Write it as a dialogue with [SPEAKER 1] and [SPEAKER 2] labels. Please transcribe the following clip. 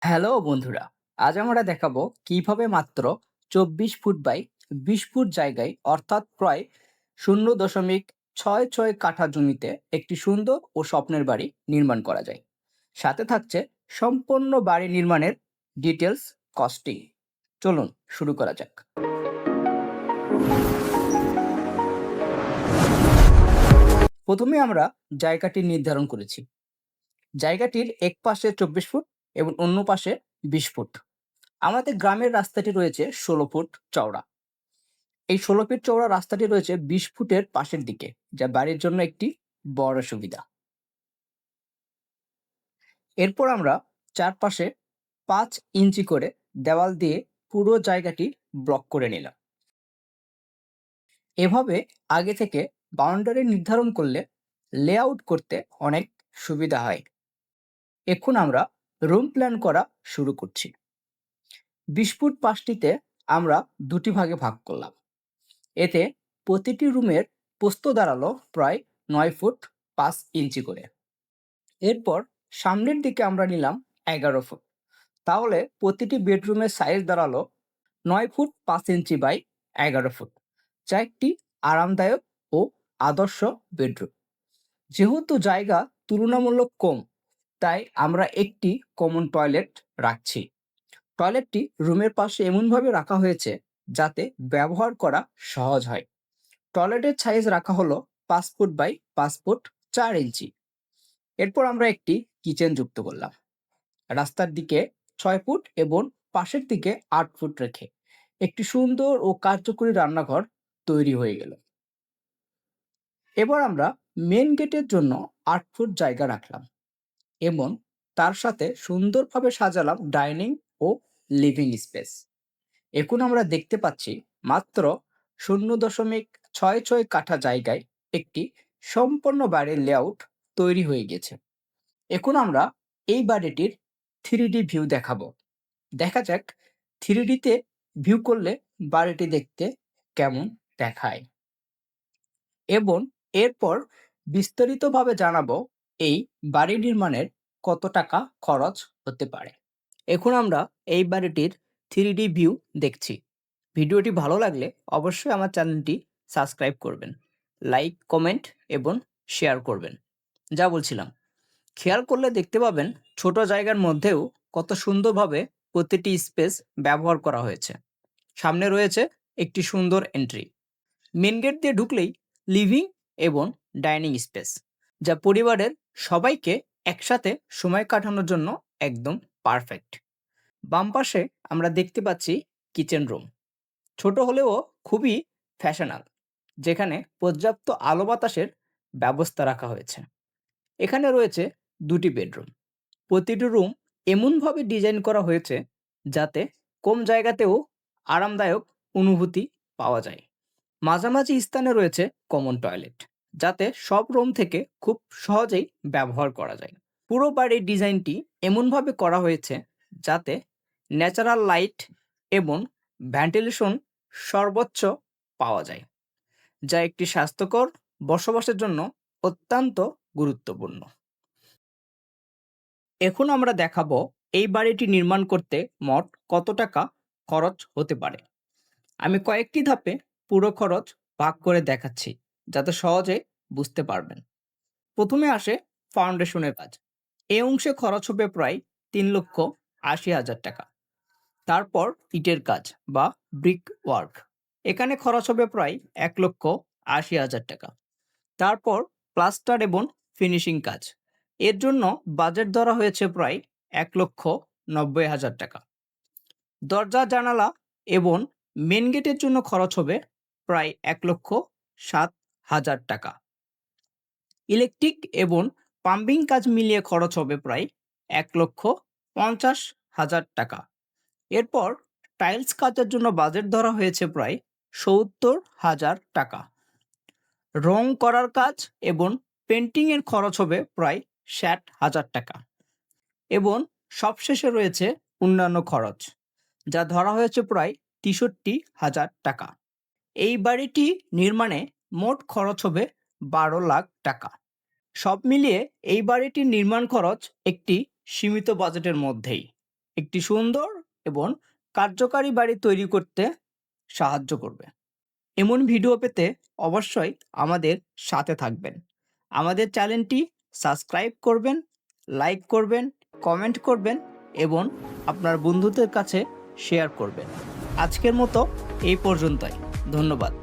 [SPEAKER 1] Hello বন্ধুরা, আজ আমরা দেখাবো কিভাবে মাত্র 24 ফুট বাই 20 ফুট জায়গায় অর্থাৎ প্রায় 0.66 কাঠা জমিতে একটি সুন্দর ও স্বপ্নের বাড়ি নির্মাণ করা যায়। সাথে থাকছে সম্পূর্ণ বাড়ি নির্মাণের ডিটেলস, কস্টিং। চলুন শুরু করা যাক। প্রথমে আমরা জায়গাটি নির্ধারণ করেছি। জায়গাটির এক পাশে 24 ফুট এবং অন্য পাশে 20 ফুট। আমাদের গ্রামের রাস্তাটি রয়েছে 16 ফুট চওড়া। এই 16 ফিট চওড়া রাস্তাটি রয়েছে 20 ফুটের পাশের দিকে, যা বাড়ির জন্য একটি বড় সুবিধা। এরপর আমরা চারপাশে 5 ইঞ্চি করে দেওয়াল দিয়ে পুরো জায়গাটি ব্লক করে নিলাম। এভাবে আগে থেকে বাউন্ডারি নির্ধারণ করলে লেআউট করতে অনেক সুবিধা হয়। এখন আমরা রুম প্ল্যান করা শুরু করছি। 20 ফুট পাশটিতে আমরা দুটি ভাগে ভাগ করলাম। এতে প্রতিটি রুমের প্রস্থ দাঁড়ালো প্রায় 9 ফুট 5 ইঞ্চি করে। এরপর সামনের দিকে আমরা নিলাম 11 ফুট। তাহলে প্রতিটি বেডরুমের সাইজ দাঁড়ালো 9 ফুট 5 ইঞ্চি বাই 11 ফুট, যা একটি আরামদায়ক ও আদর্শ বেডরুম। যেহেতু জায়গা তুলনামূলক কম, তাই আমরা একটি কমন টয়লেট রাখছি। টয়লেটটি রুমের পাশে এমনভাবে রাখা হয়েছে যাতে ব্যবহার করা সহজ হয়। টয়লেটের সাইজ রাখা হলো 5 ফুট বাই 5 ফুট 4 ইঞ্চি। এরপর আমরা একটি কিচেন যুক্ত করলাম। রাস্তার দিকে 6 ফুট এবং পাশের দিকে 8 ফুট রেখে একটি সুন্দর ও কার্যকরী রান্নাঘর তৈরি হয়ে গেল। এবার আমরা মেন গেটের জন্য 8 ফুট জায়গা রাখলাম এবং তার সাথে সুন্দরভাবে সাজালাম ডাইনিং ও লিভিং স্পেস। এখন আমরা দেখতে পাচ্ছি মাত্র 0.66 কাঠা জায়গায় একটি সম্পূর্ণ বাড়ির লেআউট তৈরি হয়ে গেছে। এখন আমরা এই বাড়িটির 3D ভিউ দেখাবো। দেখা যাক 3Dতে ভিউ করলে বাড়িটি দেখতে কেমন দেখায়, এবং এরপর বিস্তারিতভাবে জানাবো এই বাড়ি নির্মাণের কত টাকা খরচ হতে পারে। এখন আমরা এই বাড়িটির 3D ভিউ দেখছি। ভিডিওটি ভালো লাগলে অবশ্যই আমার চ্যানেলটি সাবস্ক্রাইব করবেন, লাইক, কমেন্ট এবং শেয়ার করবেন। যা বলছিলাম, খেয়াল করলে দেখতে পাবেন ছোট জায়গার মধ্যেও কত সুন্দরভাবে প্রতিটি স্পেস ব্যবহার করা হয়েছে। সামনে রয়েছে একটি সুন্দর এন্ট্রি। মেন গেট দিয়ে ঢুকলেই লিভিং এবং ডাইনিং স্পেস, যা পরিবারের সবাইকে একসাথে সময় কাটানোর জন্য একদম পারফেক্ট। বাম পাশে আমরা দেখতে পাচ্ছি কিচেন রুম। ছোট হলেও খুবই ফ্যাশনাল, যেখানে পর্যাপ্ত আলো বাতাসের ব্যবস্থা রাখা হয়েছে। এখানে রয়েছে দুটি বেডরুম। প্রতিটি রুম এমনভাবে ডিজাইন করা হয়েছে যাতে কম জায়গাতেও আরামদায়ক অনুভূতি পাওয়া যায়। মাঝামাঝি স্থানে রয়েছে কমন টয়লেট, যাতে সব রুম থেকে খুব সহজেই ব্যবহার করা যায়। পুরো বাড়ির ডিজাইনটি এমনভাবে করা হয়েছে যাতে ন্যাচারাল লাইট এবং ভেন্টিলেশন সর্বোচ্চ পাওয়া যায়, যা একটি স্বাস্থ্যকর বসবাসের জন্য অত্যন্ত গুরুত্বপূর্ণ। এখন আমরা দেখাবো এই বাড়িটি নির্মাণ করতে মোট কত টাকা খরচ হতে পারে। আমি কয়েকটি ধাপে পুরো খরচ ভাগ করে দেখাচ্ছি, যাতে সহজে বুঝতে পারবেন। প্রথমে আসে ফাউন্ডেশনের কাজ। এই অংশে খরচ হবে প্রায় 3,80,000 টাকা। তারপর ইটের কাজ বা ব্রিক ওয়ার্ক, এখানে খরচ হবে প্রায় 1,80,000 টাকা। তারপর প্লাস্টার এবং ফিনিশিং কাজ, এর জন্য বাজেট ধরা হয়েছে প্রায় 1,90,000 টাকা। দরজা, জানালা এবং মেন গেটের জন্য খরচ হবে প্রায় 1,07,000 টাকা। ইলেকট্রিক এবং পাম্পিং কাজ মিলিয়ে খরচ হবে প্রায় 1,50,000 টাকা। এরপর টাইলস কাজের জন্য বাজেট ধরা হয়েছে প্রায় 70,000 টাকা। রং করার কাজ এবং পেন্টিং এর খরচ হবে প্রায় 60,000 টাকা। এবং সবশেষে রয়েছে অন্যান্য খরচ, যা ধরা হয়েছে প্রায় 63,000 টাকা। এই বাড়িটি নির্মাণে মোট খরচ হবে 12 লাখ টাকা। সব মিলিয়ে এই বাড়িটির নির্মাণ খরচ একটি সীমিত বাজেটের মধ্যেই। একটি সুন্দর এবং কার্যকারী বাড়ি তৈরি করতে সাহায্য করবে। এমন ভিডিও পেতে অবশ্যই আমাদের সাথে থাকবেন। আমাদের চ্যানেলটি সাবস্ক্রাইব করবেন, লাইক করবেন, কমেন্ট করবেন এবং আপনার বন্ধুদের কাছে শেয়ার করবেন। আজকের মতো এই পর্যন্তই। ধন্যবাদ।